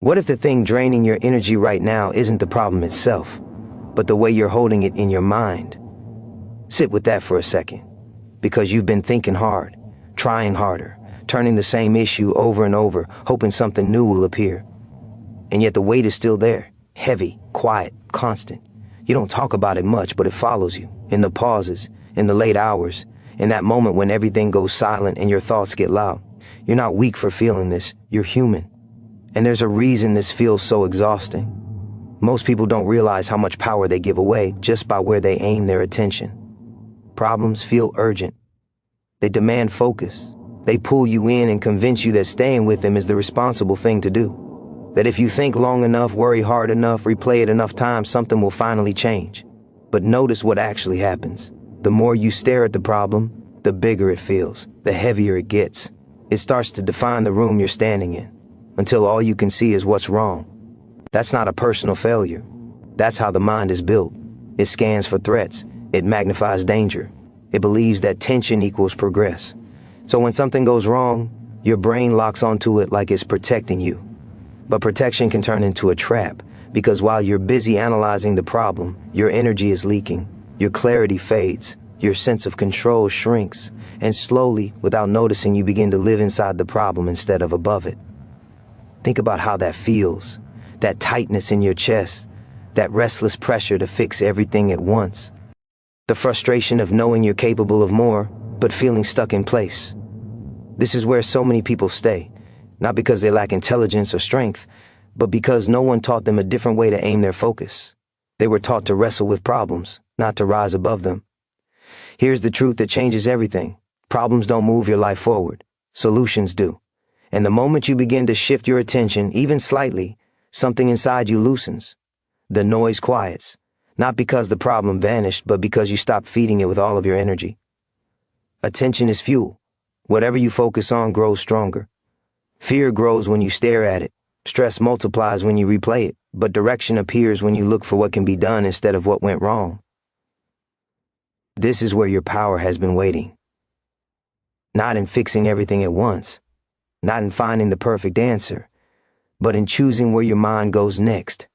What if the thing draining your energy right now isn't the problem itself, but the way you're holding it in your mind? Sit with that for a second, because you've been thinking hard, trying harder, turning the same issue over and over, hoping something new will appear. And yet the weight is still there, heavy, quiet, constant. You don't talk about it much, but it follows you, in the pauses, in the late hours, in that moment when everything goes silent and your thoughts get loud. You're not weak for feeling this, you're human. And there's a reason this feels so exhausting. Most people don't realize how much power they give away just by where they aim their attention. Problems feel urgent. They demand focus. They pull you in and convince you that staying with them is the responsible thing to do. That if you think long enough, worry hard enough, replay it enough times, something will finally change. But notice what actually happens. The more you stare at the problem, the bigger it feels, the heavier it gets. It starts to define the room you're standing in, until all you can see is what's wrong. That's not a personal failure. That's how the mind is built. It scans for threats. It magnifies danger. It believes that tension equals progress. So when something goes wrong, your brain locks onto it like it's protecting you. But protection can turn into a trap, because while you're busy analyzing the problem, your energy is leaking, your clarity fades, your sense of control shrinks, and slowly, without noticing, you begin to live inside the problem instead of above it. Think about how that feels, that tightness in your chest, that restless pressure to fix everything at once. The frustration of knowing you're capable of more, but feeling stuck in place. This is where so many people stay, not because they lack intelligence or strength, but because no one taught them a different way to aim their focus. They were taught to wrestle with problems, not to rise above them. Here's the truth that changes everything. Problems don't move your life forward. Solutions do. And the moment you begin to shift your attention, even slightly, something inside you loosens. The noise quiets. Not because the problem vanished, but because you stopped feeding it with all of your energy. Attention is fuel. Whatever you focus on grows stronger. Fear grows when you stare at it. Stress multiplies when you replay it. But direction appears when you look for what can be done instead of what went wrong. This is where your power has been waiting. Not in fixing everything at once. Not in finding the perfect answer. But in choosing where your mind goes next.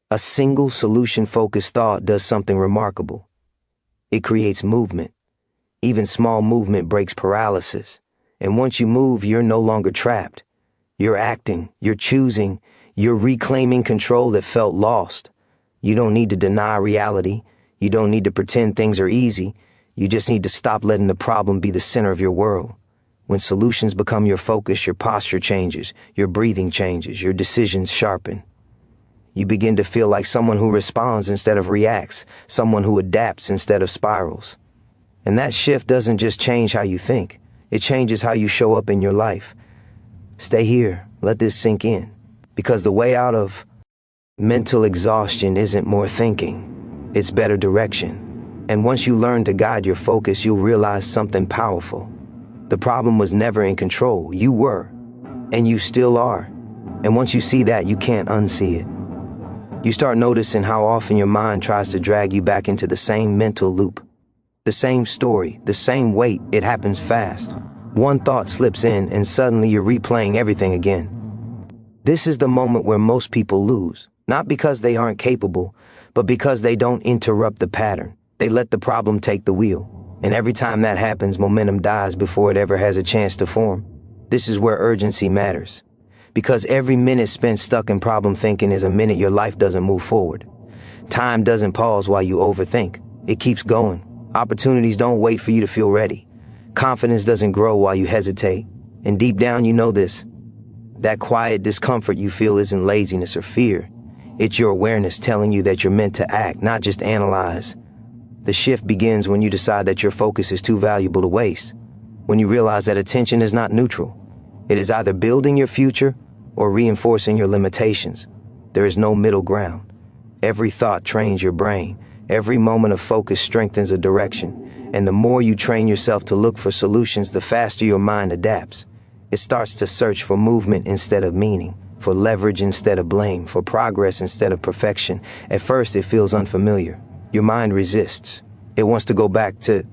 A single solution-focused thought does something remarkable. It creates movement. Even small movement breaks paralysis. And once you move, you're no longer trapped. You're acting, you're choosing, you're reclaiming control that felt lost. You don't need to deny reality. You don't need to pretend things are easy. You just need to stop letting the problem be the center of your world. When solutions become your focus, your posture changes, your breathing changes, your decisions sharpen. You begin to feel like someone who responds instead of reacts, someone who adapts instead of spirals. And that shift doesn't just change how you think, it changes how you show up in your life. Stay here, let this sink in, because the way out of mental exhaustion isn't more thinking, it's better direction. And once you learn to guide your focus, you'll realize something powerful. The problem was never in control, you were, and you still are. And once you see that, you can't unsee it. You start noticing how often your mind tries to drag you back into the same mental loop. The same story, the same weight. It happens fast. One thought slips in and suddenly you're replaying everything again. This is the moment where most people lose, not because they aren't capable, but because they don't interrupt the pattern. They let the problem take the wheel. And every time that happens, momentum dies before it ever has a chance to form. This is where urgency matters. Because every minute spent stuck in problem thinking is a minute your life doesn't move forward. Time doesn't pause while you overthink. It keeps going. Opportunities don't wait for you to feel ready. Confidence doesn't grow while you hesitate. And deep down you know this. That quiet discomfort you feel isn't laziness or fear. It's your awareness telling you that you're meant to act, not just analyze. The shift begins when you decide that your focus is too valuable to waste. When you realize that attention is not neutral. It is either building your future or reinforcing your limitations. There is no middle ground. Every thought trains your brain. Every moment of focus strengthens a direction. And the more you train yourself to look for solutions, the faster your mind adapts. It starts to search for movement instead of meaning, for leverage instead of blame, for progress instead of perfection. At first, it feels unfamiliar. Your mind resists. It wants to go back to,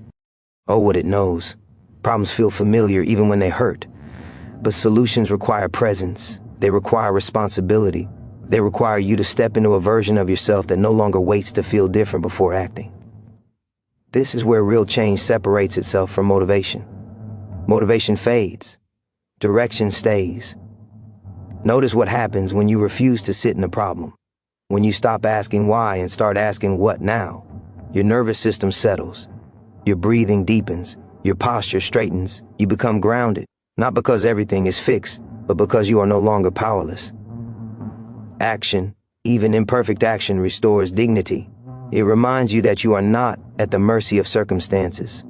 what it knows. Problems feel familiar even when they hurt. But solutions require presence, They require responsibility. They require you to step into a version of yourself that no longer waits to feel different before acting. This is where real change separates itself from motivation. Motivation fades. Direction stays. Notice what happens when you refuse to sit in the problem. When you stop asking why and start asking what now. Your nervous system settles. Your breathing deepens. Your posture straightens. You become grounded, not because everything is fixed, but because you are no longer powerless. Action, even imperfect action, restores dignity. It reminds you that you are not at the mercy of circumstances.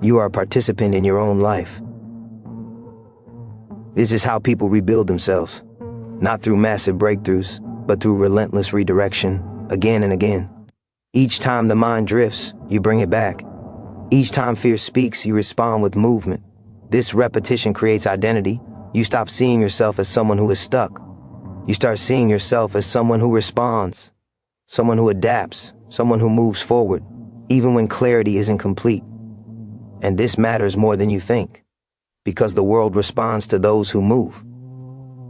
You are a participant in your own life. This is how people rebuild themselves, not through massive breakthroughs, but through relentless redirection, again and again. Each time the mind drifts, you bring it back. Each time fear speaks, you respond with movement. This repetition creates identity. You stop seeing yourself as someone who is stuck. You start seeing yourself as someone who responds, someone who adapts, someone who moves forward, even when clarity isn't complete. And this matters more than you think, because the world responds to those who move.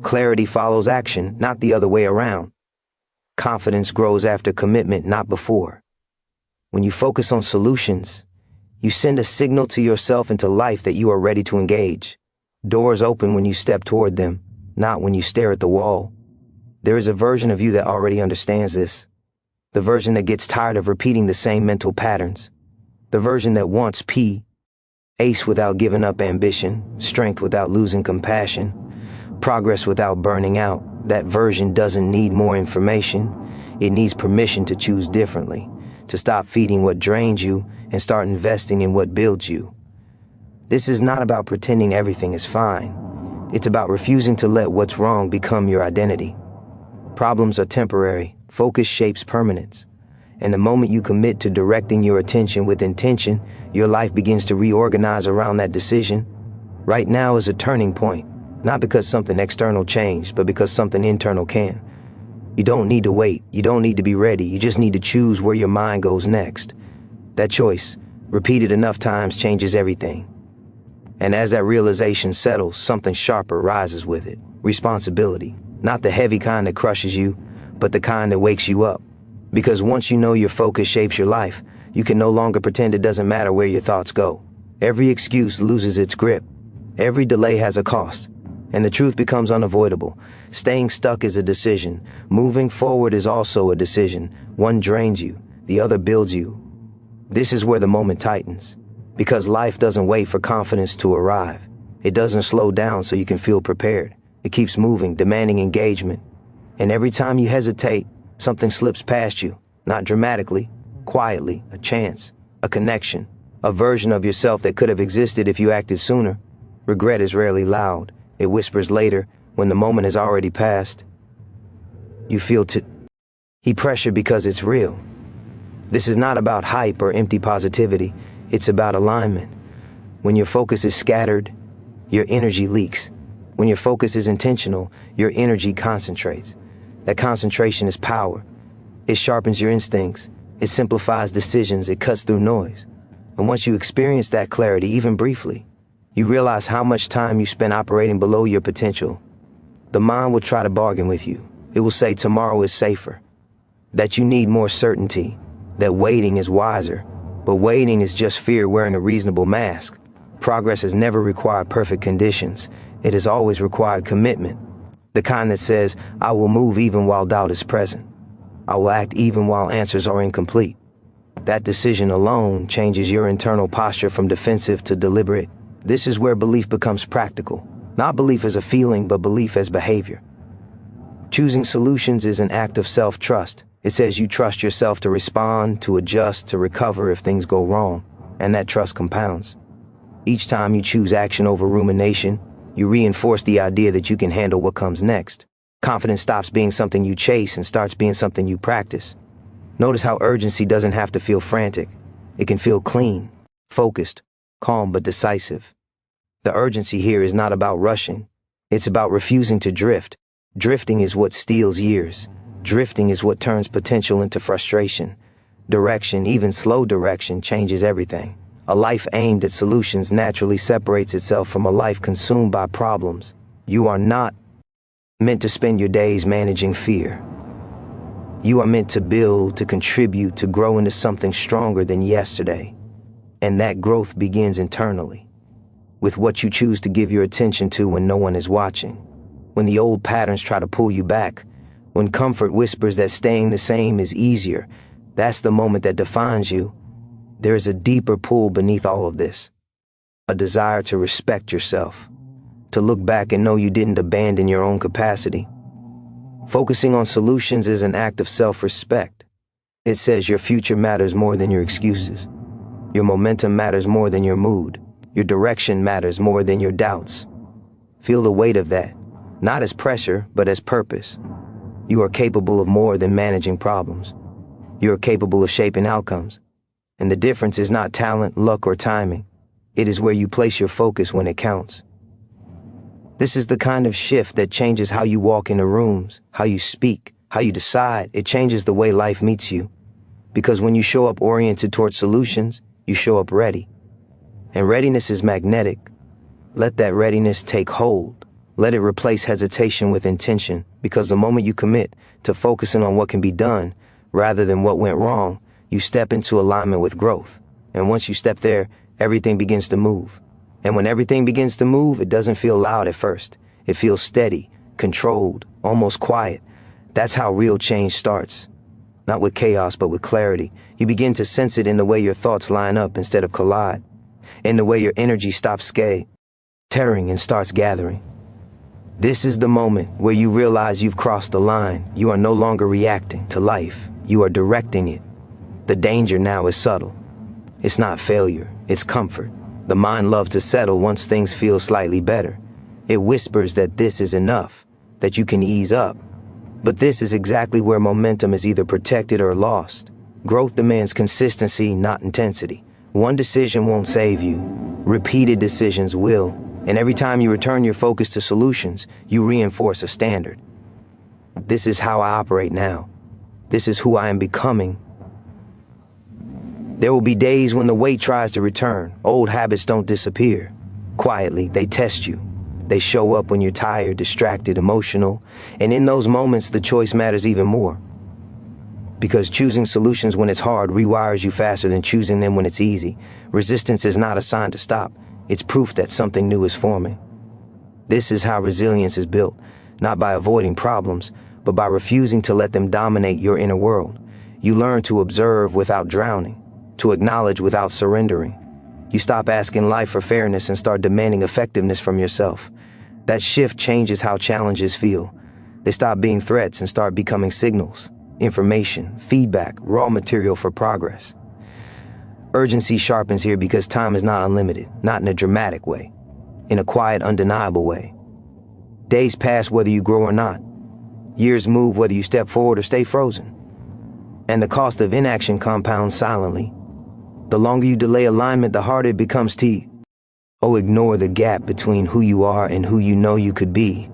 Clarity follows action, not the other way around. Confidence grows after commitment, not before. When you focus on solutions, you send a signal to yourself and to life that you are ready to engage. Doors open when you step toward them, not when you stare at the wall. There is a version of you that already understands this. The version that gets tired of repeating the same mental patterns. The version that wants ace without giving up ambition, strength without losing compassion, progress without burning out. That version doesn't need more information. It needs permission to choose differently, to stop feeding what drains you and start investing in what builds you. This is not about pretending everything is fine. It's about refusing to let what's wrong become your identity. Problems are temporary. Focus shapes permanence. And the moment you commit to directing your attention with intention, your life begins to reorganize around that decision. Right now is a turning point, not because something external changed, but because something internal can. You don't need to wait. You don't need to be ready. You just need to choose where your mind goes next. That choice, repeated enough times, changes everything. And as that realization settles, something sharper rises with it. Responsibility. Not the heavy kind that crushes you, but the kind that wakes you up. Because once you know your focus shapes your life, you can no longer pretend it doesn't matter where your thoughts go. Every excuse loses its grip. Every delay has a cost. And the truth becomes unavoidable. Staying stuck is a decision. Moving forward is also a decision. One drains you, the other builds you. This is where the moment tightens. Because life doesn't wait for confidence to arrive. It doesn't slow down so you can feel prepared. It keeps moving, demanding engagement. And every time you hesitate, something slips past you. Not dramatically, quietly, a chance, a connection, a version of yourself that could have existed if you acted sooner. Regret is rarely loud. It whispers later, when the moment has already passed. You feel pressure because it's real. This is not about hype or empty positivity. It's about alignment. When your focus is scattered, your energy leaks. When your focus is intentional, your energy concentrates. That concentration is power. It sharpens your instincts. It simplifies decisions. It cuts through noise. And once you experience that clarity, even briefly, you realize how much time you spend operating below your potential. The mind will try to bargain with you. It will say tomorrow is safer, that you need more certainty, that waiting is wiser. But waiting is just fear wearing a reasonable mask. Progress has never required perfect conditions. It has always required commitment. The kind that says, I will move even while doubt is present. I will act even while answers are incomplete. That decision alone changes your internal posture from defensive to deliberate. This is where belief becomes practical. Not belief as a feeling, but belief as behavior. Choosing solutions is an act of self-trust. It says you trust yourself to respond, to adjust, to recover if things go wrong. And that trust compounds. Each time you choose action over rumination, you reinforce the idea that you can handle what comes next. Confidence stops being something you chase and starts being something you practice. Notice how urgency doesn't have to feel frantic. It can feel clean, focused, calm but decisive. The urgency here is not about rushing. It's about refusing to drift. Drifting is what steals years. Drifting is what turns potential into frustration. Direction, even slow direction, changes everything. A life aimed at solutions naturally separates itself from a life consumed by problems. You are not meant to spend your days managing fear. You are meant to build, to contribute, to grow into something stronger than yesterday. And that growth begins internally, with what you choose to give your attention to when no one is watching. When the old patterns try to pull you back, when comfort whispers that staying the same is easier, that's the moment that defines you. There is a deeper pull beneath all of this, a desire to respect yourself, to look back and know you didn't abandon your own capacity. Focusing on solutions is an act of self-respect. It says your future matters more than your excuses. Your momentum matters more than your mood. Your direction matters more than your doubts. Feel the weight of that, not as pressure, but as purpose. You are capable of more than managing problems. You are capable of shaping outcomes. And the difference is not talent, luck, or timing. It is where you place your focus when it counts. This is the kind of shift that changes how you walk into rooms, how you speak, how you decide. It changes the way life meets you. Because when you show up oriented towards solutions, you show up ready. And readiness is magnetic. Let that readiness take hold. Let it replace hesitation with intention, because the moment you commit to focusing on what can be done rather than what went wrong, you step into alignment with growth. And once you step there, everything begins to move. And when everything begins to move, it doesn't feel loud at first. It feels steady, controlled, almost quiet. That's how real change starts. Not with chaos, but with clarity. You begin to sense it in the way your thoughts line up instead of collide, in the way your energy stops tearing and starts gathering. This is the moment where you realize you've crossed the line. You are no longer reacting to life. You are directing it. The danger now is subtle. It's not failure, it's comfort. The mind loves to settle once things feel slightly better. It whispers that this is enough, that you can ease up. But this is exactly where momentum is either protected or lost. Growth demands consistency, not intensity. One decision won't save you. Repeated decisions will. And every time you return your focus to solutions, you reinforce a standard. This is how I operate now. This is who I am becoming. There will be days when the weight tries to return. Old habits don't disappear. Quietly, they test you. They show up when you're tired, distracted, emotional. And in those moments, the choice matters even more. Because choosing solutions when it's hard rewires you faster than choosing them when it's easy. Resistance is not a sign to stop. It's proof that something new is forming. This is how resilience is built, not by avoiding problems, but by refusing to let them dominate your inner world. You learn to observe without drowning, to acknowledge without surrendering. You stop asking life for fairness and start demanding effectiveness from yourself. That shift changes how challenges feel. They stop being threats and start becoming signals, information, feedback, raw material for progress. Urgency sharpens here because time is not unlimited, not in a dramatic way, in a quiet, undeniable way. Days pass whether you grow or not. Years move whether you step forward or stay frozen. And the cost of inaction compounds silently. The longer you delay alignment, the harder it becomes to ignore the gap between who you are and who you know you could be.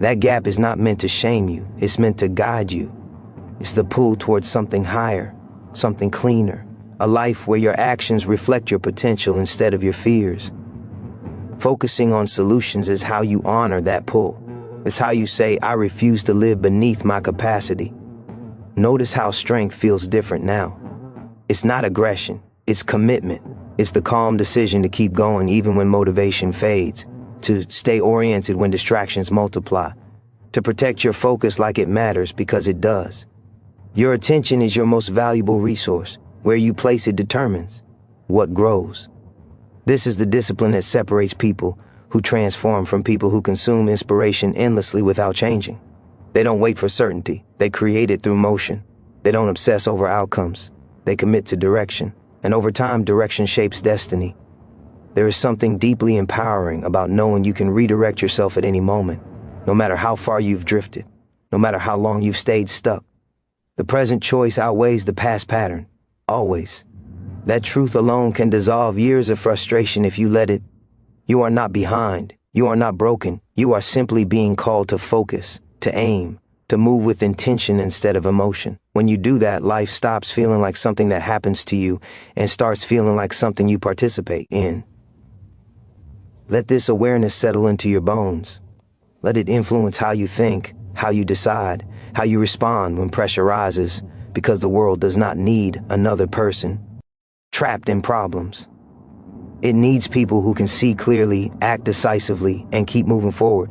That gap is not meant to shame you, it's meant to guide you. It's the pull towards something higher, something cleaner, a life where your actions reflect your potential instead of your fears. Focusing on solutions is how you honor that pull. It's how you say, I refuse to live beneath my capacity. Notice how strength feels different now. It's not aggression, it's commitment. It's the calm decision to keep going even when motivation fades, to stay oriented when distractions multiply, to protect your focus like it matters because it does. Your attention is your most valuable resource. Where you place it determines what grows. This is the discipline that separates people who transform from people who consume inspiration endlessly without changing. They don't wait for certainty, they create it through motion. They don't obsess over outcomes, they commit to direction. And over time, direction shapes destiny. There is something deeply empowering about knowing you can redirect yourself at any moment, no matter how far you've drifted, no matter how long you've stayed stuck. The present choice outweighs the past pattern, always. That truth alone can dissolve years of frustration if you let it. You are not behind, you are not broken, you are simply being called to focus, to aim, to move with intention instead of emotion. When you do that, life stops feeling like something that happens to you and starts feeling like something you participate in. Let this awareness settle into your bones. Let it influence how you think, how you decide, how you respond when pressure rises, because the world does not need another person trapped in problems. It needs people who can see clearly, act decisively, and keep moving forward.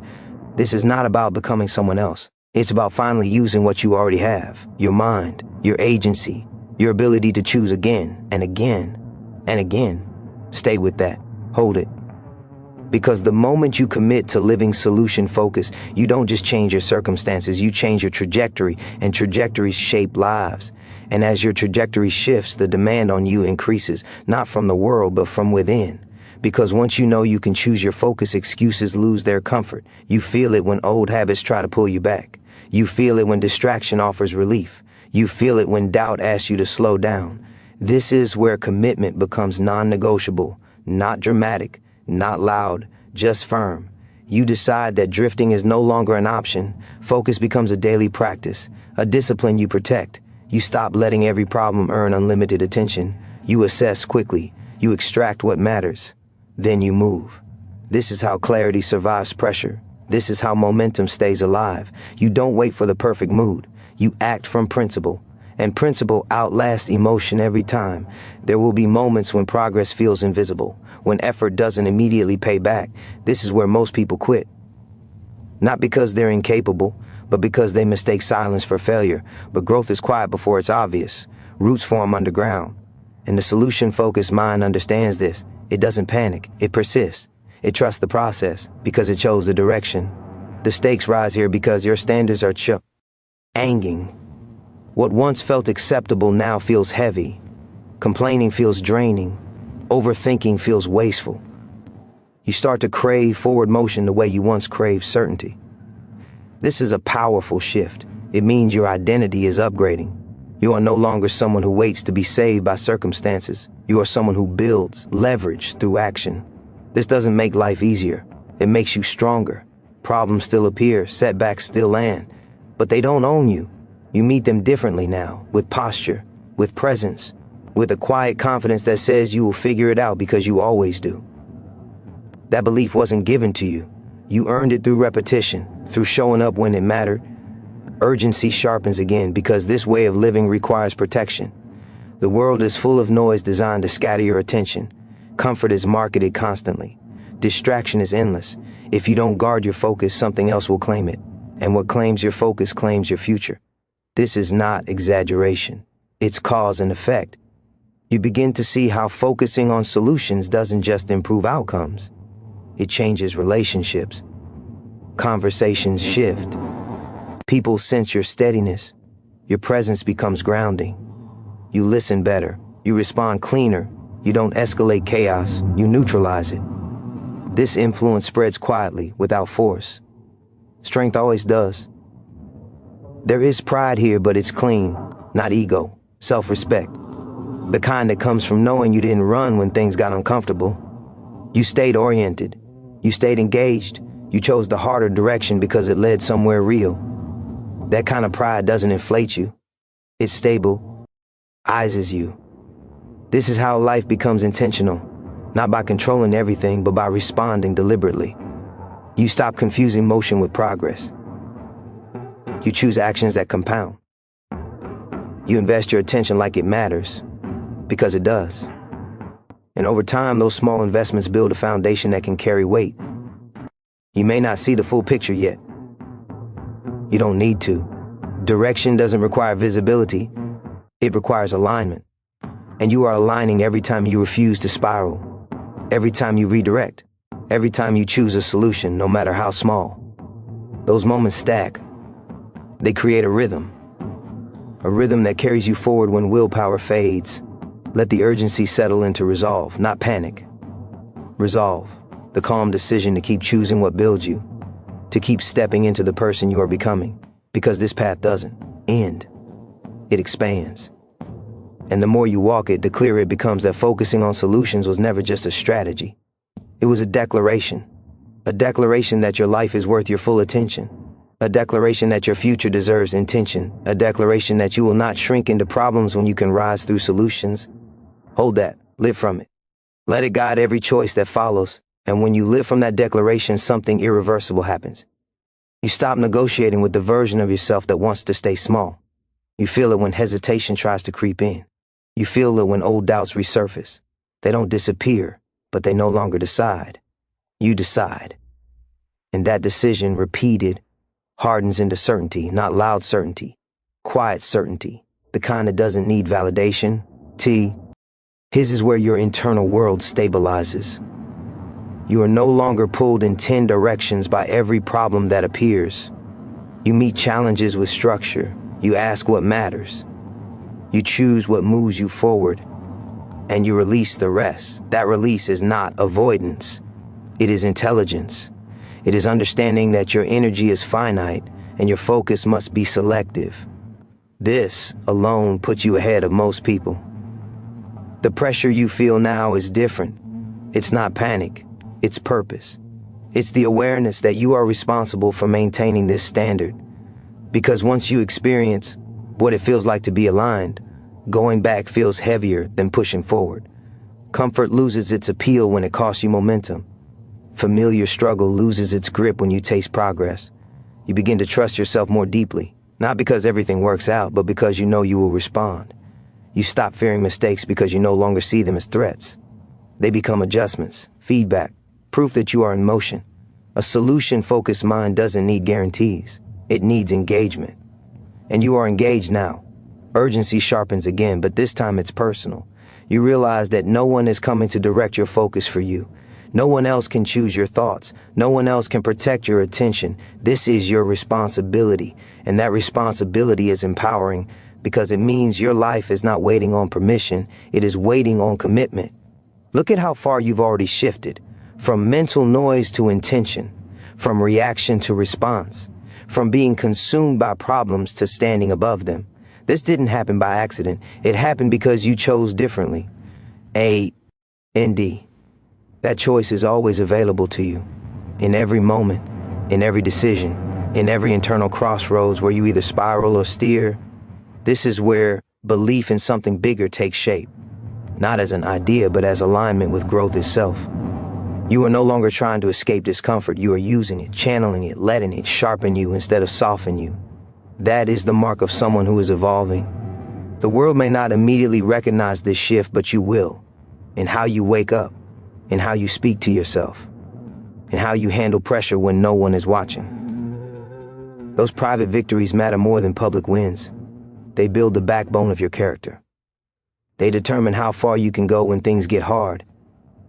This is not about becoming someone else. It's about finally using what you already have, your mind, your agency, your ability to choose again and again and again. Stay with that. Hold it. Because the moment you commit to living solution focus, you don't just change your circumstances, you change your trajectory, and trajectories shape lives. And as your trajectory shifts, the demand on you increases, not from the world, but from within. Because once you know you can choose your focus, excuses lose their comfort. You feel it when old habits try to pull you back. You feel it when distraction offers relief. You feel it when doubt asks you to slow down. This is where commitment becomes non-negotiable, not dramatic, not loud, just firm. You decide that drifting is no longer an option. Focus becomes a daily practice, a discipline you protect. You stop letting every problem earn unlimited attention. You assess quickly. You extract what matters. Then you move. This is how clarity survives pressure. This is how momentum stays alive. You don't wait for the perfect mood. You act from principle. And principle outlasts emotion every time. There will be moments when progress feels invisible, when effort doesn't immediately pay back. This is where most people quit. Not because they're incapable, but because they mistake silence for failure. But growth is quiet before it's obvious. Roots form underground. And the solution-focused mind understands this. It doesn't panic. It persists. It trusts the process because it chose the direction. The stakes rise here because your standards are anging. What once felt acceptable now feels heavy. Complaining feels draining. Overthinking feels wasteful. You start to crave forward motion the way you once craved certainty. This is a powerful shift. It means your identity is upgrading. You are no longer someone who waits to be saved by circumstances. You are someone who builds leverage through action. This doesn't make life easier. It makes you stronger. Problems still appear, setbacks still land, but they don't own you. You meet them differently now, with posture, with presence, with a quiet confidence that says you will figure it out because you always do. That belief wasn't given to you. You earned it through repetition, through showing up when it mattered. Urgency sharpens again because this way of living requires protection. The world is full of noise designed to scatter your attention. Comfort is marketed constantly. Distraction is endless. If you don't guard your focus, something else will claim it. And what claims your focus claims your future. This is not exaggeration. It's cause and effect. You begin to see how focusing on solutions doesn't just improve outcomes. It changes relationships. Conversations shift. People sense your steadiness. Your presence becomes grounding. You listen better. You respond cleaner. You don't escalate chaos. You neutralize it. This influence spreads quietly, without force. Strength always does. There is pride here, but it's clean, not ego, self-respect. The kind that comes from knowing you didn't run when things got uncomfortable. You stayed oriented. You stayed engaged. You chose the harder direction because it led somewhere real. That kind of pride doesn't inflate you. It's stable, eases you. This is how life becomes intentional, not by controlling everything, but by responding deliberately. You stop confusing motion with progress. You choose actions that compound. You invest your attention like it matters, because it does. And over time, those small investments build a foundation that can carry weight. You may not see the full picture yet. You don't need to. Direction doesn't require visibility. It requires alignment. And you are aligning every time you refuse to spiral, every time you redirect, every time you choose a solution, no matter how small. Those moments stack. They create a rhythm that carries you forward when willpower fades. Let the urgency settle into resolve, not panic. Resolve, the calm decision to keep choosing what builds you, to keep stepping into the person you are becoming, because this path doesn't end. It expands. And the more you walk it, the clearer it becomes that focusing on solutions was never just a strategy. It was a declaration that your life is worth your full attention, a declaration that your future deserves intention, a declaration that you will not shrink into problems when you can rise through solutions. Hold that, live from it. Let it guide every choice that follows, and when you live from that declaration, something irreversible happens. You stop negotiating with the version of yourself that wants to stay small. You feel it when hesitation tries to creep in. You feel it when old doubts resurface. They don't disappear, but they no longer decide. You decide. And that decision, repeated, hardens into certainty, not loud certainty, quiet certainty, the kind that doesn't need validation. His is where your internal world stabilizes. You are no longer pulled in 10 directions by every problem that appears. You meet challenges with structure. You ask what matters. You choose what moves you forward. And you release the rest. That release is not avoidance. It is intelligence. It is understanding that your energy is finite and your focus must be selective. This alone puts you ahead of most people. The pressure you feel now is different. It's not panic. It's purpose. It's the awareness that you are responsible for maintaining this standard. Because once you experience what it feels like to be aligned, going back feels heavier than pushing forward. Comfort loses its appeal when it costs you momentum. Familiar struggle loses its grip when you taste progress. You begin to trust yourself more deeply, not because everything works out, but because you know you will respond. You stop fearing mistakes because you no longer see them as threats. They become adjustments, feedback, proof that you are in motion. A solution-focused mind doesn't need guarantees. It needs engagement. And you are engaged now. Urgency sharpens again, but this time it's personal. You realize that no one is coming to direct your focus for you. No one else can choose your thoughts. No one else can protect your attention. This is your responsibility, and that responsibility is empowering because it means your life is not waiting on permission. It is waiting on commitment. Look at how far you've already shifted, from mental noise to intention, from reaction to response, from being consumed by problems to standing above them. This didn't happen by accident. It happened because you chose differently. A-N-D. That choice is always available to you, in every moment, in every decision, in every internal crossroads where you either spiral or steer. This is where belief in something bigger takes shape, not as an idea, but as alignment with growth itself. You are no longer trying to escape discomfort. You are using it, channeling it, letting it sharpen you instead of soften you. That is the mark of someone who is evolving. The world may not immediately recognize this shift, but you will, in how you wake up, in how you speak to yourself, in how you handle pressure when no one is watching. Those private victories matter more than public wins. They build the backbone of your character. They determine how far you can go when things get hard,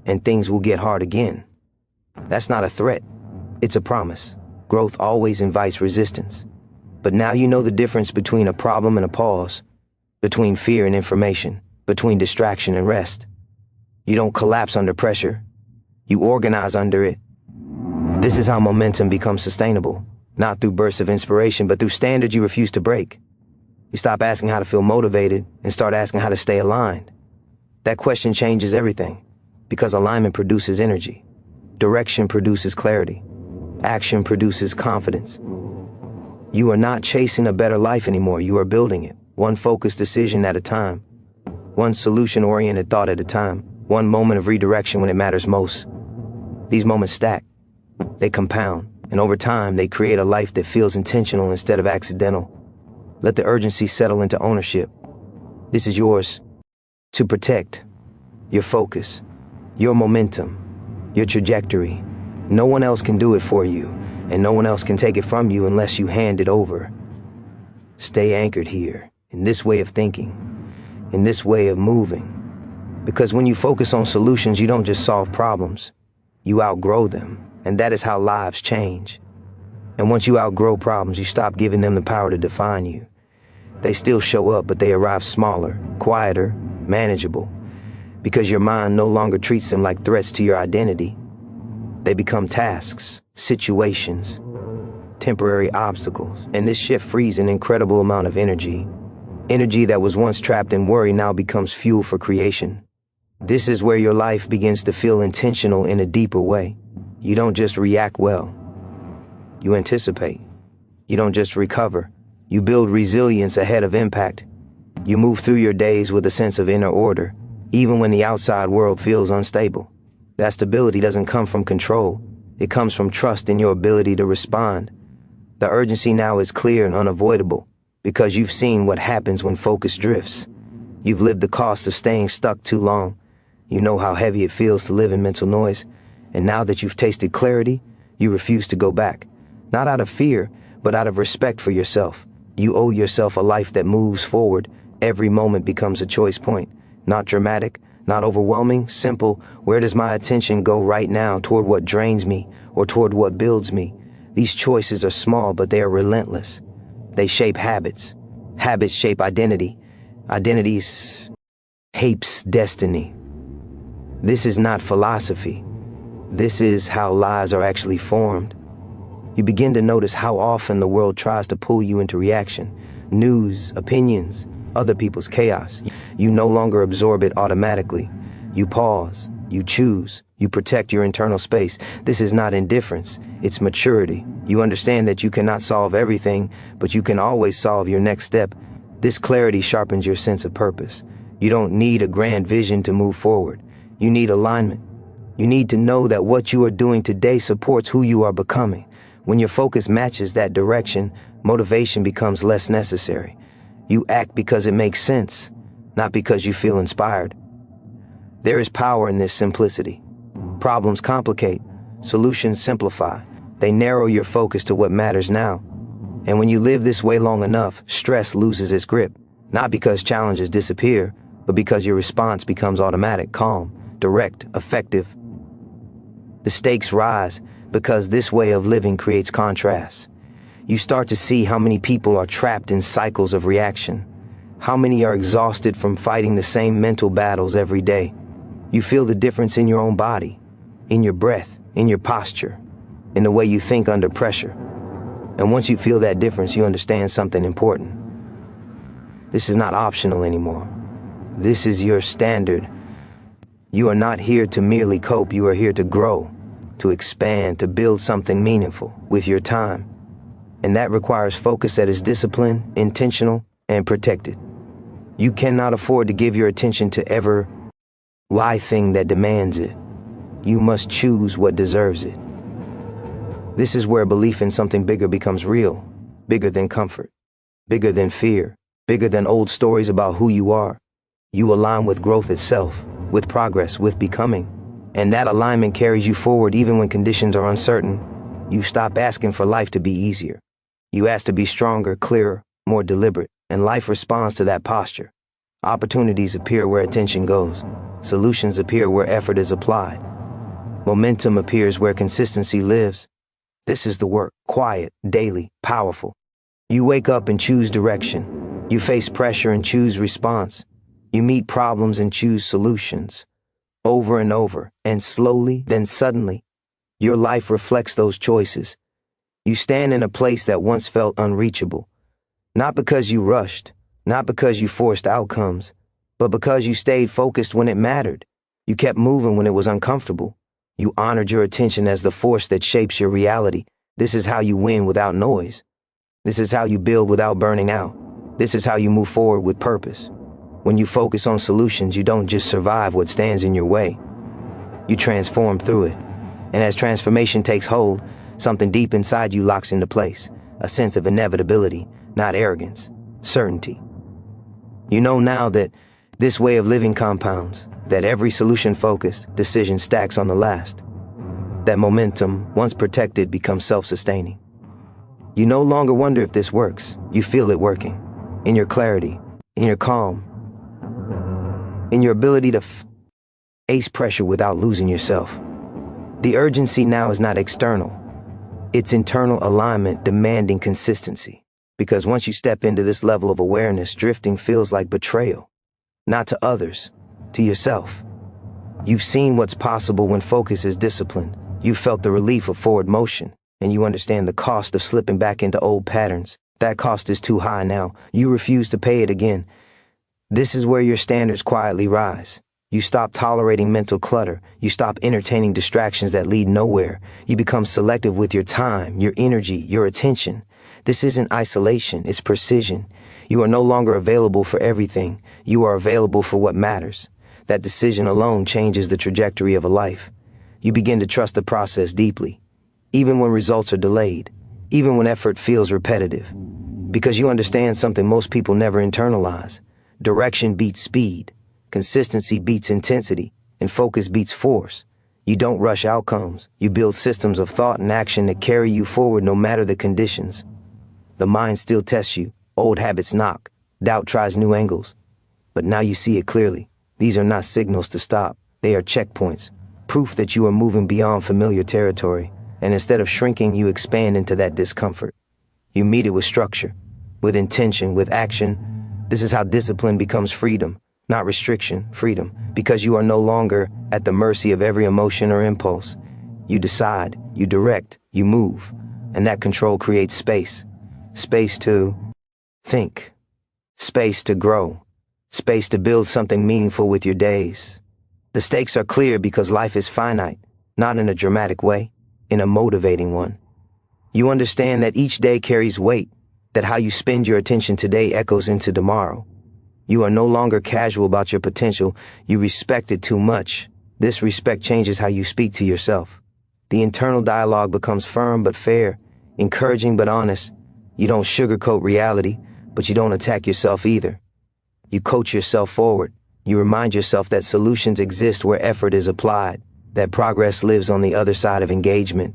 and things will get hard again. That's not a threat. It's a promise. Growth always invites resistance. But now you know the difference between a problem and a pause, between fear and information, between distraction and rest. You don't collapse under pressure. You organize under it. This is how momentum becomes sustainable, not through bursts of inspiration, but through standards you refuse to break. You stop asking how to feel motivated and start asking how to stay aligned. That question changes everything, because alignment produces energy. Direction produces clarity. Action produces confidence. You are not chasing a better life anymore. You are building it, one focused decision at a time, one solution-oriented thought at a time, one moment of redirection when it matters most. These moments stack. They compound, and over time, they create a life that feels intentional instead of accidental. Let the urgency settle into ownership. This is yours to protect. Your focus, your momentum, your trajectory. No one else can do it for you, and no one else can take it from you unless you hand it over. Stay anchored here, in this way of thinking, in this way of moving. Because when you focus on solutions, you don't just solve problems. You outgrow them, and that is how lives change. And once you outgrow problems, you stop giving them the power to define you. They still show up, but they arrive smaller, quieter, manageable. Because your mind no longer treats them like threats to your identity. They become tasks, situations, temporary obstacles. And this shift frees an incredible amount of energy. Energy that was once trapped in worry now becomes fuel for creation. This is where your life begins to feel intentional in a deeper way. You don't just react well. You anticipate. You don't just recover. You build resilience ahead of impact. You move through your days with a sense of inner order, even when the outside world feels unstable. That stability doesn't come from control. It comes from trust in your ability to respond. The urgency now is clear and unavoidable because you've seen what happens when focus drifts. You've lived the cost of staying stuck too long. You know how heavy it feels to live in mental noise. And now that you've tasted clarity, you refuse to go back. Not out of fear, but out of respect for yourself. You owe yourself a life that moves forward. Every moment becomes a choice point. Not dramatic, not overwhelming, simple. Where does my attention go right now, toward what drains me or toward what builds me? These choices are small, but they are relentless. They shape habits. Habits shape identity. Identities shapes destiny. This is not philosophy. This is how lives are actually formed. You begin to notice how often the world tries to pull you into reaction. News, opinions, other people's chaos. You no longer absorb it automatically. You pause, you choose, you protect your internal space. This is not indifference, it's maturity. You understand that you cannot solve everything, but you can always solve your next step. This clarity sharpens your sense of purpose. You don't need a grand vision to move forward. You need alignment. You need to know that what you are doing today supports who you are becoming. When your focus matches that direction, motivation becomes less necessary. You act because it makes sense, not because you feel inspired. There is power in this simplicity. Problems complicate, solutions simplify. They narrow your focus to what matters now. And when you live this way long enough, stress loses its grip. Not because challenges disappear, but because your response becomes automatic, calm, direct, effective. The stakes rise because this way of living creates contrast. You start to see how many people are trapped in cycles of reaction. How many are exhausted from fighting the same mental battles every day. You feel the difference in your own body, in your breath, in your posture, in the way you think under pressure. And once you feel that difference, you understand something important. This is not optional anymore. This is your standard. You are not here to merely cope. You are here to grow, to expand, to build something meaningful with your time. And that requires focus that is disciplined, intentional, and protected. You cannot afford to give your attention to every thing that demands it. You must choose what deserves it. This is where belief in something bigger becomes real, bigger than comfort, bigger than fear, bigger than old stories about who you are. You align with growth itself, with progress, with becoming. And that alignment carries you forward even when conditions are uncertain. You stop asking for life to be easier. You ask to be stronger, clearer, more deliberate, and life responds to that posture. Opportunities appear where attention goes. Solutions appear where effort is applied. Momentum appears where consistency lives. This is the work, quiet, daily, powerful. You wake up and choose direction. You face pressure and choose response. You meet problems and choose solutions. Over and over, and slowly, then suddenly, your life reflects those choices. You stand in a place that once felt unreachable. Not because you rushed, not because you forced outcomes, but because you stayed focused when it mattered. You kept moving when it was uncomfortable. You honored your attention as the force that shapes your reality. This is how you win without noise. This is how you build without burning out. This is how you move forward with purpose. When you focus on solutions, you don't just survive what stands in your way. You transform through it. And as transformation takes hold, something deep inside you locks into place. A sense of inevitability, not arrogance, certainty. You know now that this way of living compounds, that every solution-focused decision stacks on the last. That momentum, once protected, becomes self-sustaining. You no longer wonder if this works. You feel it working. In your clarity, in your calm, in your ability to face pressure without losing yourself. The urgency now is not external. It's internal alignment demanding consistency. Because once you step into this level of awareness, drifting feels like betrayal. Not to others, to yourself. You've seen what's possible when focus is disciplined. You felt the relief of forward motion, and you understand the cost of slipping back into old patterns. That cost is too high now. You refuse to pay it again. This is where your standards quietly rise. You stop tolerating mental clutter. You stop entertaining distractions that lead nowhere. You become selective with your time, your energy, your attention. This isn't isolation, it's precision. You are no longer available for everything. You are available for what matters. That decision alone changes the trajectory of a life. You begin to trust the process deeply, even when results are delayed, even when effort feels repetitive. Because you understand something most people never internalize. Direction beats speed, consistency beats intensity, and focus beats force. You don't rush outcomes. You build systems of thought and action that carry you forward no matter the conditions. The mind still tests you. Old habits knock. Doubt tries new angles. But now you see it clearly. These are not signals to stop. They are checkpoints. Proof that you are moving beyond familiar territory. And instead of shrinking, you expand into that discomfort. You meet it with structure, with intention, with action. This is how discipline becomes freedom. Not restriction, freedom, because you are no longer at the mercy of every emotion or impulse. You decide, you direct, you move, and that control creates space. Space to think, space to grow, space to build something meaningful with your days. The stakes are clear because life is finite, not in a dramatic way, in a motivating one. You understand that each day carries weight, that how you spend your attention today echoes into tomorrow. You are no longer casual about your potential. You respect it too much. This respect changes how you speak to yourself. The internal dialogue becomes firm but fair, encouraging but honest. You don't sugarcoat reality, but you don't attack yourself either. You coach yourself forward. You remind yourself that solutions exist where effort is applied, that progress lives on the other side of engagement.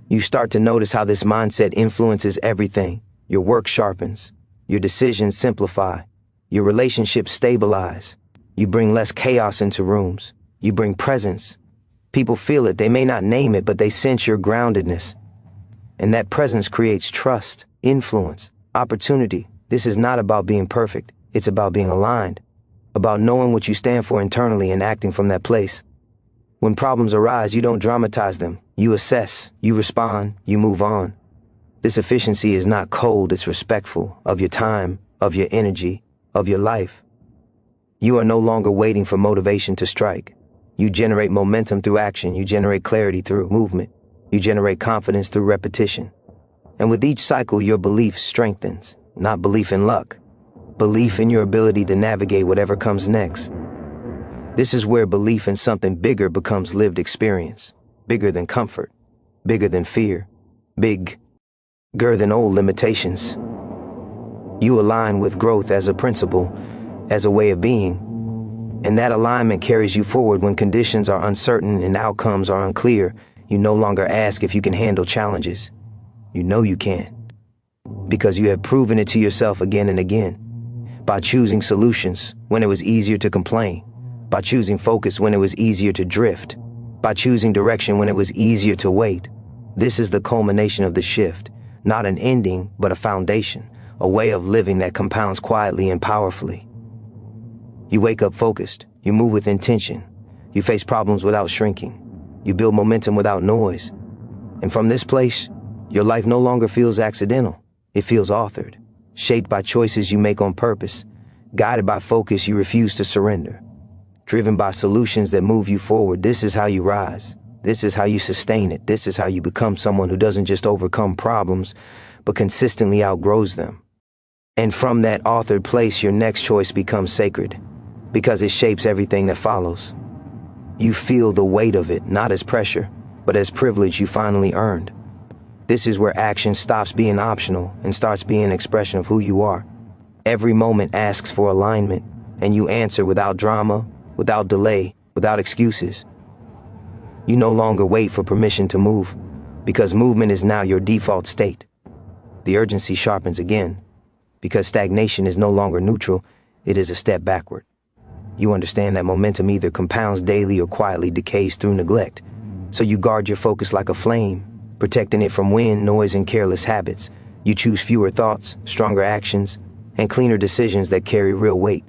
You start to notice how this mindset influences everything. Your work sharpens. Your decisions simplify. Your relationships stabilize. You bring less chaos into rooms. You bring presence. People feel it. They may not name it, but they sense your groundedness. And that presence creates trust, influence, opportunity. This is not about being perfect. It's about being aligned, about knowing what you stand for internally and acting from that place. When problems arise, you don't dramatize them. You assess, you respond, you move on. This efficiency is not cold, it's respectful of your time, of your energy, of your life. You are no longer waiting for motivation to strike. You generate momentum through action. You generate clarity through movement. You generate confidence through repetition. And with each cycle, your belief strengthens, not belief in luck, belief in your ability to navigate whatever comes next. This is where belief in something bigger becomes lived experience, bigger than comfort, bigger than fear, bigger than old limitations. You align with growth as a principle, as a way of being, and that alignment carries you forward when conditions are uncertain and outcomes are unclear. You no longer ask if you can handle challenges. You know you can, because you have proven it to yourself again and again, by choosing solutions when it was easier to complain, by choosing focus when it was easier to drift, by choosing direction when it was easier to wait. This is the culmination of the shift, not an ending, but a foundation, a way of living that compounds quietly and powerfully. You wake up focused, you move with intention, you face problems without shrinking, you build momentum without noise. And from this place, your life no longer feels accidental, it feels authored, shaped by choices you make on purpose, guided by focus you refuse to surrender, driven by solutions that move you forward. This is how you rise. This is how you sustain it. This is how you become someone who doesn't just overcome problems, but consistently outgrows them. And from that authored place, your next choice becomes sacred, because it shapes everything that follows. You feel the weight of it, not as pressure, but as privilege you finally earned. This is where action stops being optional and starts being an expression of who you are. Every moment asks for alignment, and you answer without drama, without delay, without excuses. You no longer wait for permission to move, because movement is now your default state. The urgency sharpens again, because stagnation is no longer neutral, it is a step backward. You understand that momentum either compounds daily or quietly decays through neglect. So you guard your focus like a flame, protecting it from wind, noise, and careless habits. You choose fewer thoughts, stronger actions, and cleaner decisions that carry real weight.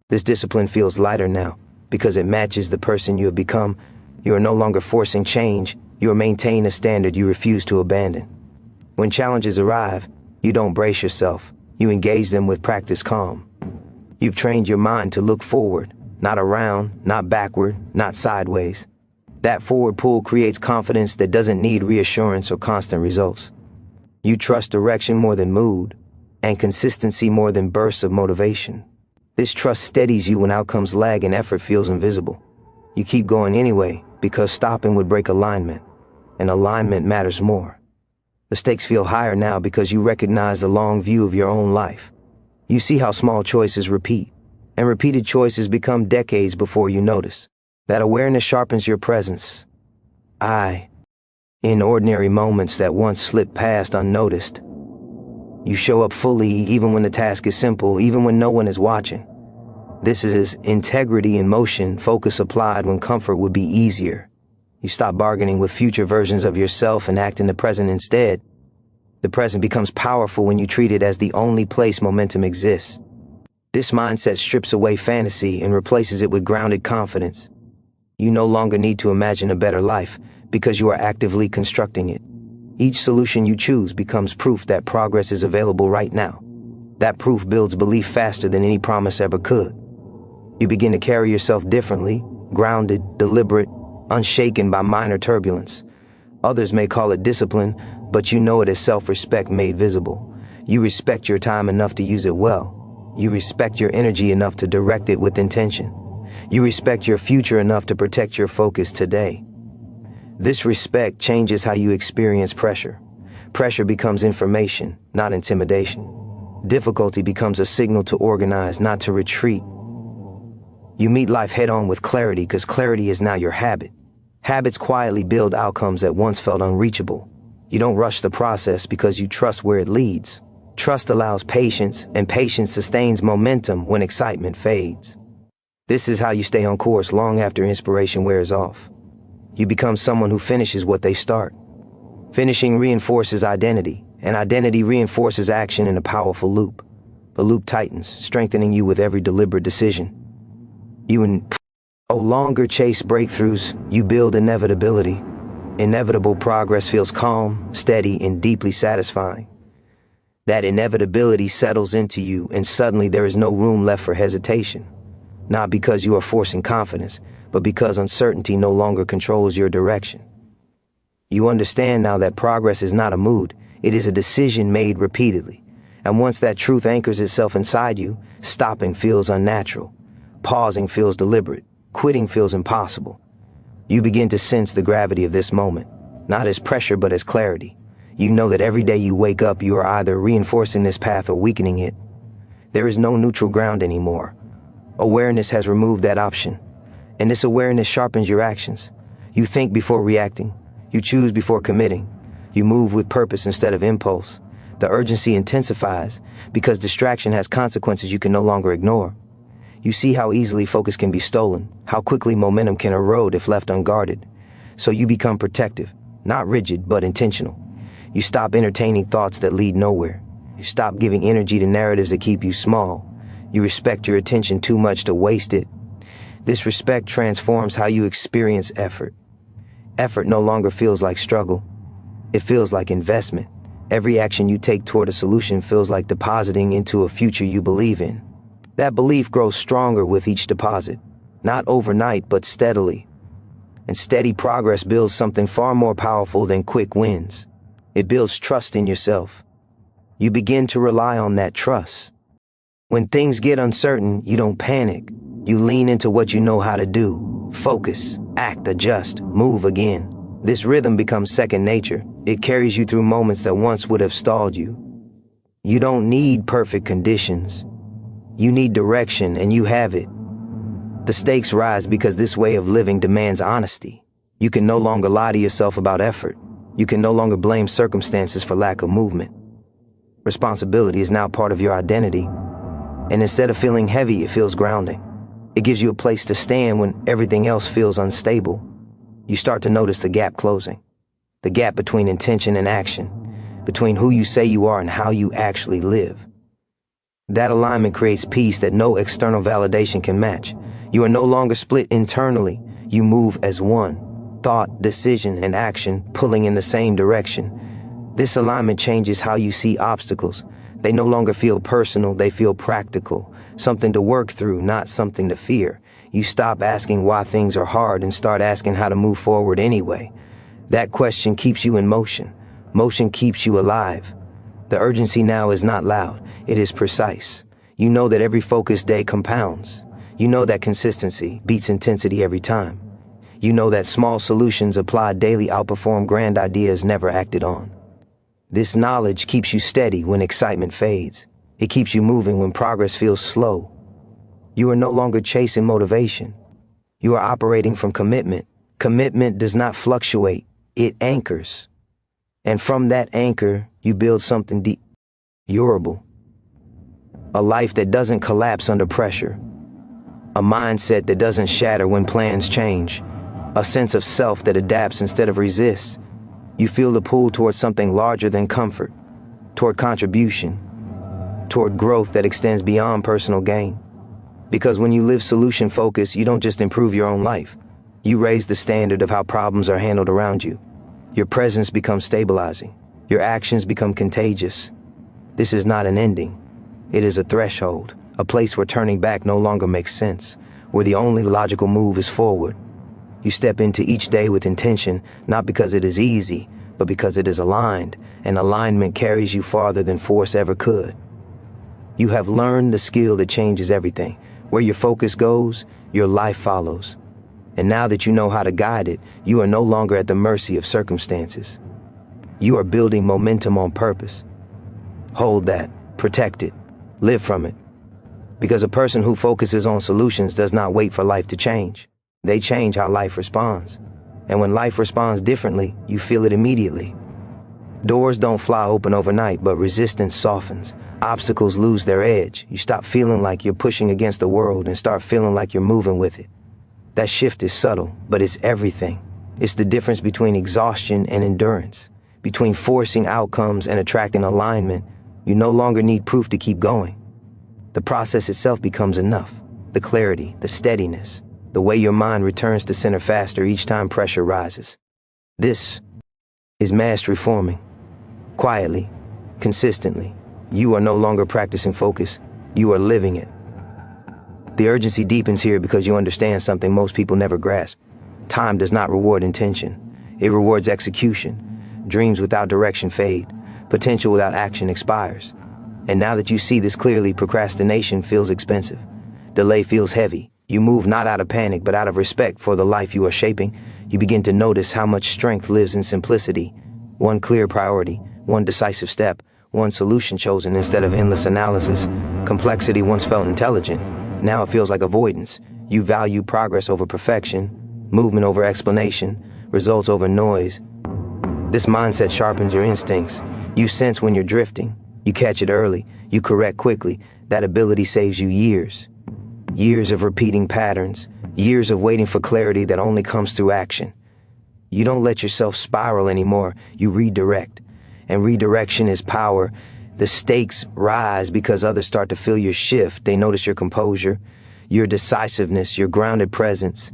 This discipline feels lighter now, because it matches the person you have become. You are no longer forcing change, you are maintaining a standard you refuse to abandon. When challenges arrive, you don't brace yourself, you engage them with practiced calm. You've trained your mind to look forward, not around, not backward, not sideways. That forward pull creates confidence that doesn't need reassurance or constant results. You trust direction more than mood, and consistency more than bursts of motivation. This trust steadies you when outcomes lag and effort feels invisible. You keep going anyway, because stopping would break alignment, and alignment matters more. The stakes feel higher now because you recognize the long view of your own life. You see how small choices repeat, and repeated choices become decades before you notice. That awareness sharpens your presence. In ordinary moments that once slipped past unnoticed. You show up fully even when the task is simple, even when no one is watching. This is integrity in motion, focus applied when comfort would be easier. You stop bargaining with future versions of yourself and act in the present instead. The present becomes powerful when you treat it as the only place momentum exists. This mindset strips away fantasy and replaces it with grounded confidence. You no longer need to imagine a better life because you are actively constructing it. Each solution you choose becomes proof that progress is available right now. That proof builds belief faster than any promise ever could. You begin to carry yourself differently, grounded, deliberate, unshaken by minor turbulence. Others may call it discipline, but you know it as self-respect made visible. You respect your time enough to use it well. You respect your energy enough to direct it with intention. You respect your future enough to protect your focus today. This respect changes how you experience pressure. Pressure becomes information, not intimidation. Difficulty becomes a signal to organize, not to retreat. You meet life head-on with clarity because clarity is now your habit. Habits quietly build outcomes that once felt unreachable. You don't rush the process because you trust where it leads. Trust allows patience, and patience sustains momentum when excitement fades. This is how you stay on course long after inspiration wears off. You become someone who finishes what they start. Finishing reinforces identity, and identity reinforces action in a powerful loop. The loop tightens, strengthening you with every deliberate decision. You no longer chase breakthroughs, you build inevitability. Inevitable progress feels calm, steady, and deeply satisfying. That inevitability settles into you, and suddenly there is no room left for hesitation. Not because you are forcing confidence, but because uncertainty no longer controls your direction. You understand now that progress is not a mood, it is a decision made repeatedly. And once that truth anchors itself inside you, stopping feels unnatural. Pausing feels deliberate. Quitting feels impossible. You begin to sense the gravity of this moment, not as pressure but as clarity. You know that every day you wake up you are either reinforcing this path or weakening it. There is no neutral ground anymore. Awareness has removed that option. And this awareness sharpens your actions. You think before reacting. You choose before committing. You move with purpose instead of impulse. The urgency intensifies because distraction has consequences you can no longer ignore. You see how easily focus can be stolen, how quickly momentum can erode if left unguarded. So you become protective, not rigid, but intentional. You stop entertaining thoughts that lead nowhere. You stop giving energy to narratives that keep you small. You respect your attention too much to waste it. This respect transforms how you experience effort. Effort no longer feels like struggle. It feels like investment. Every action you take toward a solution feels like depositing into a future you believe in. That belief grows stronger with each deposit, not overnight, but steadily. And steady progress builds something far more powerful than quick wins. It builds trust in yourself. You begin to rely on that trust. When things get uncertain, you don't panic. You lean into what you know how to do. Focus, act, adjust, move again. This rhythm becomes second nature. It carries you through moments that once would have stalled you. You don't need perfect conditions. You need direction, and you have it. The stakes rise because this way of living demands honesty. You can no longer lie to yourself about effort. You can no longer blame circumstances for lack of movement. Responsibility is now part of your identity. And instead of feeling heavy, it feels grounding. It gives you a place to stand when everything else feels unstable. You start to notice the gap closing. The gap between intention and action. Between who you say you are and how you actually live. That alignment creates peace that no external validation can match. You are no longer split internally. You move as one. Thought, decision, and action pulling in the same direction. This alignment changes how you see obstacles. They no longer feel personal, they feel practical. Something to work through, not something to fear. You stop asking why things are hard and start asking how to move forward anyway. That question keeps you in motion. Motion keeps you alive. The urgency now is not loud, it is precise. You know that every focused day compounds. You know that consistency beats intensity every time. You know that small solutions applied daily outperform grand ideas never acted on. This knowledge keeps you steady when excitement fades. It keeps you moving when progress feels slow. You are no longer chasing motivation. You are operating from commitment. Commitment does not fluctuate. It anchors. And from that anchor, you build something deep, durable. A life that doesn't collapse under pressure. A mindset that doesn't shatter when plans change. A sense of self that adapts instead of resists. You feel the pull towards something larger than comfort, toward contribution, toward growth that extends beyond personal gain. Because when you live solution-focused, you don't just improve your own life. You raise the standard of how problems are handled around you. Your presence becomes stabilizing. Your actions become contagious. This is not an ending. It is a threshold, a place where turning back no longer makes sense, where the only logical move is forward. You step into each day with intention, not because it is easy, but because it is aligned, and alignment carries you farther than force ever could. You have learned the skill that changes everything. Where your focus goes, your life follows. And now that you know how to guide it, you are no longer at the mercy of circumstances. You are building momentum on purpose. Hold that, protect it, live from it. Because a person who focuses on solutions does not wait for life to change. They change how life responds. And when life responds differently, you feel it immediately. Doors don't fly open overnight, but resistance softens. Obstacles lose their edge. You stop feeling like you're pushing against the world and start feeling like you're moving with it. That shift is subtle, but it's everything. It's the difference between exhaustion and endurance, between forcing outcomes and attracting alignment. You no longer need proof to keep going. The process itself becomes enough. The clarity, the steadiness, the way your mind returns to center faster each time pressure rises. This is mastery forming. Quietly, consistently. You are no longer practicing focus. You are living it. The urgency deepens here because you understand something most people never grasp. Time does not reward intention. It rewards execution. Dreams without direction fade. Potential without action expires. And now that you see this clearly, procrastination feels expensive. Delay feels heavy. You move not out of panic, but out of respect for the life you are shaping. You begin to notice how much strength lives in simplicity. One clear priority, one decisive step, one solution chosen instead of endless analysis. Complexity once felt intelligent. Now it feels like avoidance. You value progress over perfection, movement over explanation, results over noise. This mindset sharpens your instincts. You sense when you're drifting. You catch it early. You correct quickly. That ability saves you years. Years of repeating patterns. Years of waiting for clarity that only comes through action. You don't let yourself spiral anymore. You redirect. And redirection is power. The stakes rise because others start to feel your shift. They notice your composure, your decisiveness, your grounded presence.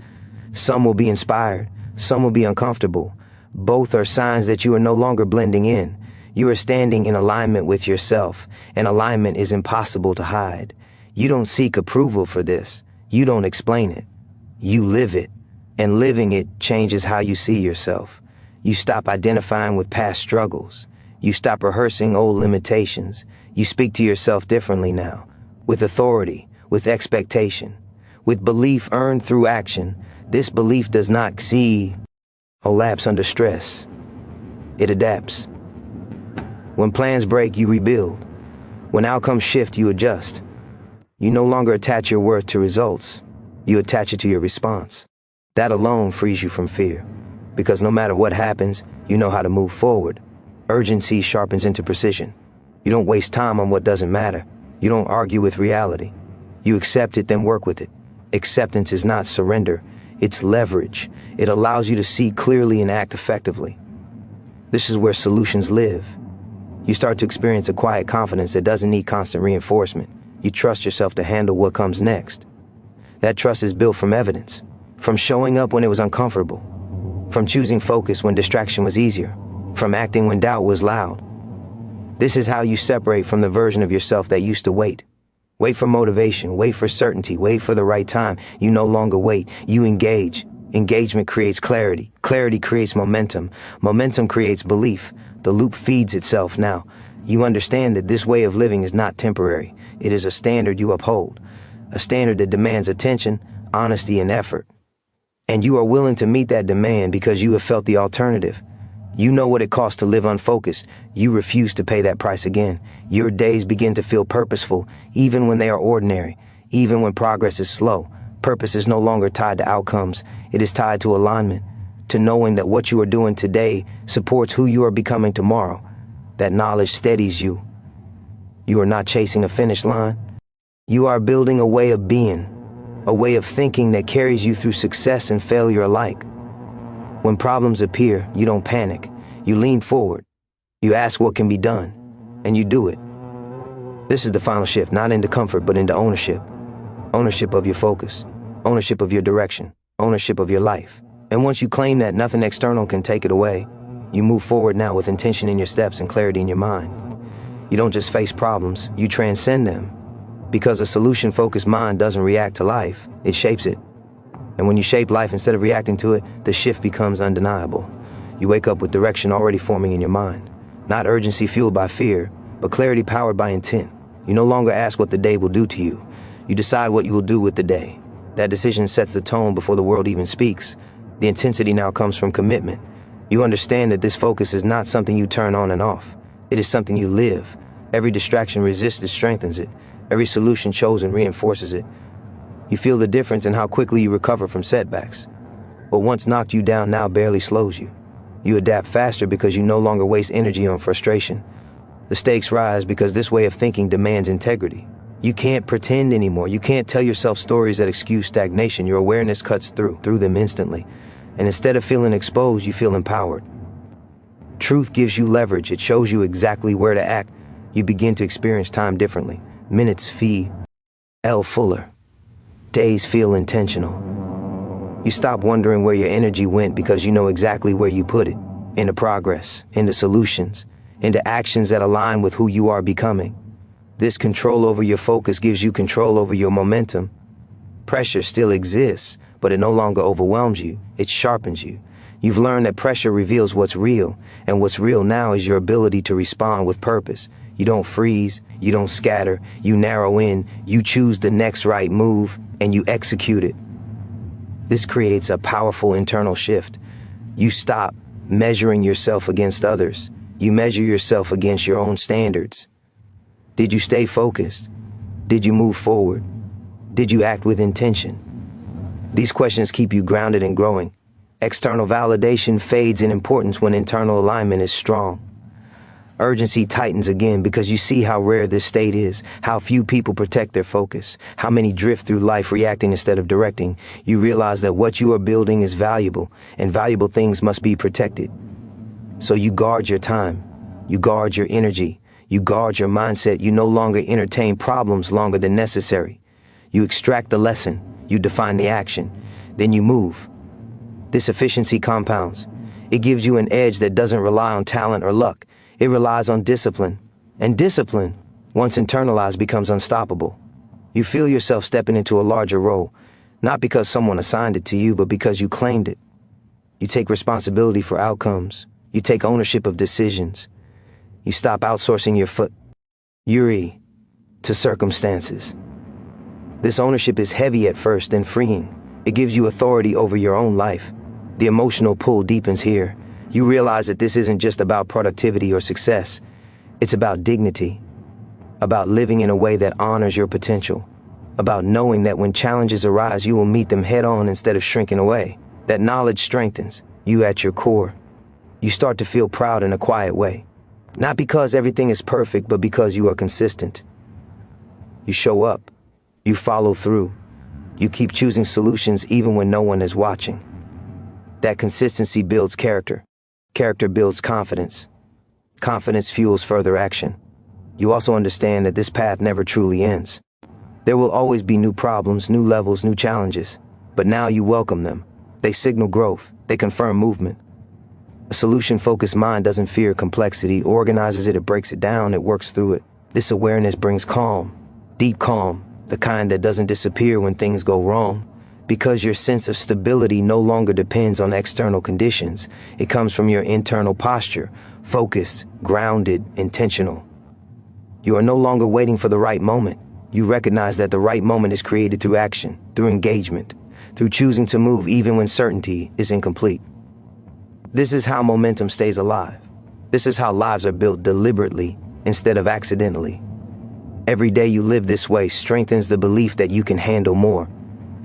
Some will be inspired. Some will be uncomfortable. Both are signs that you are no longer blending in. You are standing in alignment with yourself, and alignment is impossible to hide. You don't seek approval for this. You don't explain it. You live it, and living it changes how you see yourself. You stop identifying with past struggles. You stop rehearsing old limitations. You speak to yourself differently now, with authority, with expectation, with belief earned through action. This belief does not collapse under stress. It adapts. When plans break, you rebuild. When outcomes shift, you adjust. You no longer attach your worth to results. You attach it to your response. That alone frees you from fear. Because no matter what happens, you know how to move forward. Urgency sharpens into precision. You don't waste time on what doesn't matter. You don't argue with reality. You accept it, then work with it. Acceptance is not surrender. It's leverage. It allows you to see clearly and act effectively. This is where solutions live. You start to experience a quiet confidence that doesn't need constant reinforcement. You trust yourself to handle what comes next. That trust is built from evidence, from showing up when it was uncomfortable, from choosing focus when distraction was easier, from acting when doubt was loud. This is how you separate from the version of yourself that used to wait. Wait for motivation, wait for certainty, wait for the right time. You no longer wait, you engage. Engagement creates clarity. Clarity creates momentum. Momentum creates belief. The loop feeds itself now. You understand that this way of living is not temporary. It is a standard you uphold. A standard that demands attention, honesty, and effort. And you are willing to meet that demand because you have felt the alternative. You know what it costs to live unfocused. You refuse to pay that price again. Your days begin to feel purposeful, even when they are ordinary, even when progress is slow. Purpose is no longer tied to outcomes. It is tied to alignment, to knowing that what you are doing today supports who you are becoming tomorrow. That knowledge steadies you. You are not chasing a finish line. You are building a way of being, a way of thinking that carries you through success and failure alike. When problems appear, you don't panic. You lean forward. You ask what can be done, and you do it. This is the final shift, not into comfort, but into ownership. Ownership of your focus, ownership of your direction, ownership of your life. And once you claim that, nothing external can take it away. You move forward now with intention in your steps and clarity in your mind. You don't just face problems, you transcend them. Because a solution-focused mind doesn't react to life, it shapes it. And when you shape life instead of reacting to it, the shift becomes undeniable. You wake up with direction already forming in your mind. Not urgency fueled by fear, but clarity powered by intent. You no longer ask what the day will do to you. You decide what you will do with the day. That decision sets the tone before the world even speaks. The intensity now comes from commitment. You understand that this focus is not something you turn on and off. It is something you live. Every distraction resisted strengthens it. Every solution chosen reinforces it. You feel the difference in how quickly you recover from setbacks. What once knocked you down now barely slows you. You adapt faster because you no longer waste energy on frustration. The stakes rise because this way of thinking demands integrity. You can't pretend anymore. You can't tell yourself stories that excuse stagnation. Your awareness cuts through them instantly. And instead of feeling exposed, you feel empowered. Truth gives you leverage. It shows you exactly where to act. You begin to experience time differently. Minutes feel fuller. Days feel intentional. You stop wondering where your energy went because you know exactly where you put it. Into progress, into solutions, into actions that align with who you are becoming. This control over your focus gives you control over your momentum. Pressure still exists, but it no longer overwhelms you. It sharpens you. You've learned that pressure reveals what's real, and what's real now is your ability to respond with purpose. You don't freeze, you don't scatter, you narrow in, you choose the next right move, and you execute it. This creates a powerful internal shift. You stop measuring yourself against others. You measure yourself against your own standards. Did you stay focused? Did you move forward? Did you act with intention? These questions keep you grounded and growing. External validation fades in importance when internal alignment is strong. Urgency tightens again because you see how rare this state is, how few people protect their focus, how many drift through life reacting instead of directing. You realize that what you are building is valuable, and valuable things must be protected. So you guard your time, you guard your energy, you guard your mindset. You no longer entertain problems longer than necessary. You extract the lesson, you define the action, then you move. This efficiency compounds. It gives you an edge that doesn't rely on talent or luck. It relies on discipline. And discipline, once internalized, becomes unstoppable. You feel yourself stepping into a larger role, not because someone assigned it to you, but because you claimed it. You take responsibility for outcomes. You take ownership of decisions. You stop outsourcing your fury to circumstances. This ownership is heavy at first, then freeing. It gives you authority over your own life. The emotional pull deepens here. You realize that this isn't just about productivity or success. It's about dignity, about living in a way that honors your potential, about knowing that when challenges arise, you will meet them head on instead of shrinking away. That knowledge strengthens you at your core. You start to feel proud in a quiet way, not because everything is perfect, but because you are consistent. You show up, you follow through, you keep choosing solutions even when no one is watching. That consistency builds character. Character builds confidence. Confidence fuels further action. You also understand that this path never truly ends. There will always be new problems, new levels, new challenges. But now you welcome them. They signal growth. They confirm movement. A solution-focused mind doesn't fear complexity, organizes it, it breaks it down, it works through it. This awareness brings calm, deep calm, the kind that doesn't disappear when things go wrong. Because your sense of stability no longer depends on external conditions. It comes from your internal posture, focused, grounded, intentional. You are no longer waiting for the right moment. You recognize that the right moment is created through action, through engagement, through choosing to move even when certainty is incomplete. This is how momentum stays alive. This is how lives are built deliberately instead of accidentally. Every day you live this way strengthens the belief that you can handle more.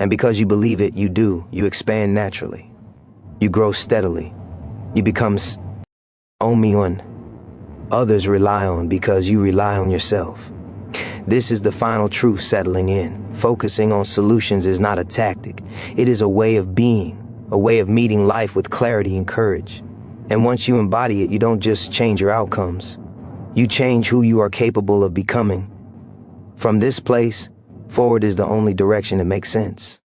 And because you believe it, you expand naturally. You grow steadily. You become on. Others rely on because you rely on yourself. This is the final truth settling in. Focusing on solutions is not a tactic. It is a way of being, a way of meeting life with clarity and courage. And once you embody it, you don't just change your outcomes. You change who you are capable of becoming. From this place, forward is the only direction that makes sense.